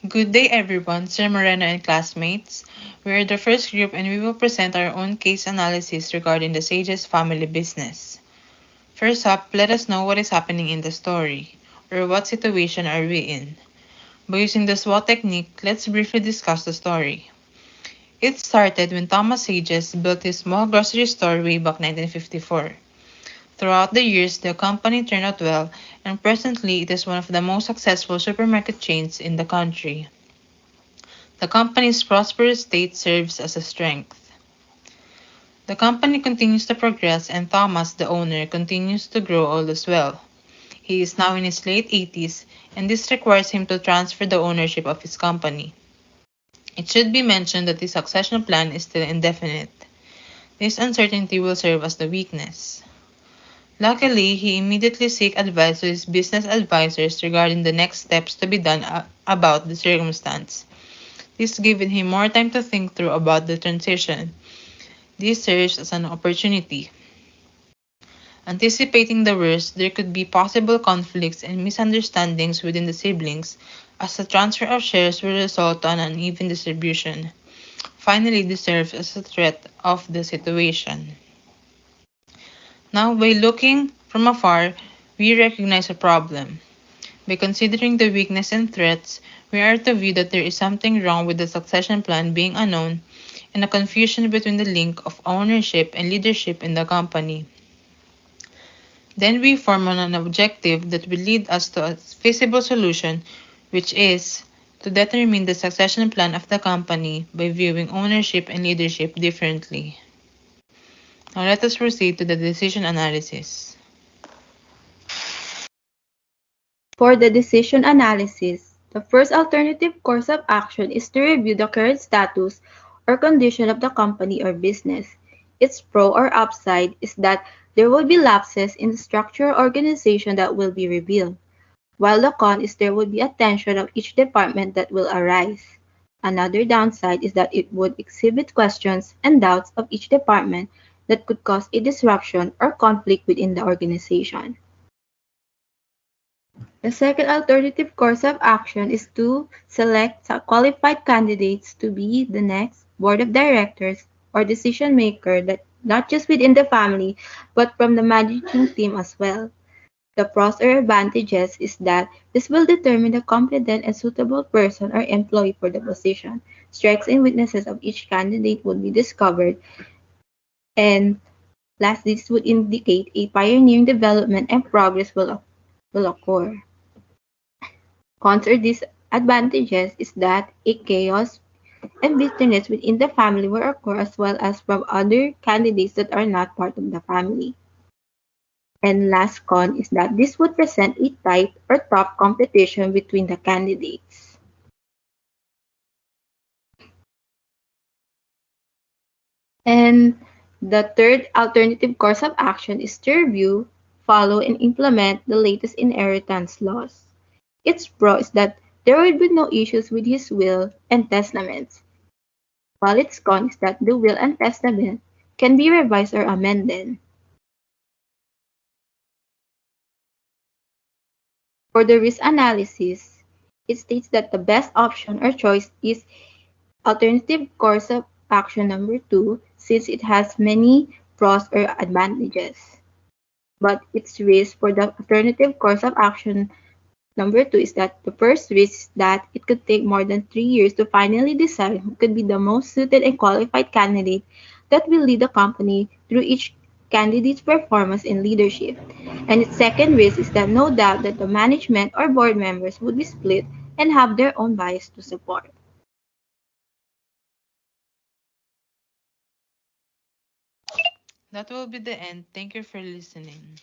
Good day, everyone. Sir Moreno and classmates. We are the first group and we will present our own case analysis regarding the Sage's family business. First up, let us know what is happening in the story, or what situation are we in. By using the SWOT technique, let's briefly discuss the story. It started when Thomas Sages built his small grocery store way back 1954. Throughout the years, the company turned out well, and presently it is one of the most successful supermarket chains in the country. The company's prosperous state serves as a strength. The company continues to progress, and Thomas, the owner, continues to grow all as well. He is now in his late 80s, and this requires him to transfer the ownership of his company. It should be mentioned that the succession plan is still indefinite. This uncertainty will serve as the weakness. Luckily, he immediately sought advice to his business advisors regarding the next steps to be done about the circumstance. This given him more time to think through about the transition. This serves as an opportunity. Anticipating the worst, there could be possible conflicts and misunderstandings within the siblings, as the transfer of shares will result on an uneven distribution. Finally, this serves as a threat of the situation. Now, by looking from afar, we recognize a problem. By considering the weakness and threats, we are to view that there is something wrong with the succession plan being unknown and a confusion between the link of ownership and leadership in the company. Then we form on an objective that will lead us to a feasible solution, which is to determine the succession plan of the company by viewing ownership and leadership differently. Now let us proceed to the decision analysis. For the decision analysis, the first alternative course of action is to review the current status or condition of the company or business. Its pro or upside is that there will be lapses in the structure or organization that will be revealed, while the con is there will be a tension of each department that will arise. Another downside is that it would exhibit questions and doubts of each department that could cause a disruption or conflict within the organization. The second alternative course of action is to select qualified candidates to be the next board of directors or decision maker that not just within the family but from the managing team as well. The pros or advantages is that this will determine the competent and suitable person or employee for the position. Strengths and weaknesses of each candidate would be discovered, and lastly, this would indicate a pioneering development and progress will occur. Cons or disadvantages is that a chaos and bitterness within the family will occur as well as from other candidates that are not part of the family. And last con is that this would present a tight or tough competition between the candidates. And the third alternative course of action is to review, follow, and implement the latest inheritance laws. Its pro is that there will be no issues with his will and testaments, while its con is that the will and testament can be revised or amended. For the risk analysis, it states that the best option or choice is alternative course of action number 2 since it has many pros or advantages. But its risk for the alternative course of action number 2 is that the first risk is that it could take more than 3 years to finally decide who could be the most suited and qualified candidate that will lead the company through each candidate's performance in leadership. And its second risk is that no doubt that the management or board members would be split and have their own bias to support. That will be the end. Thank you for listening.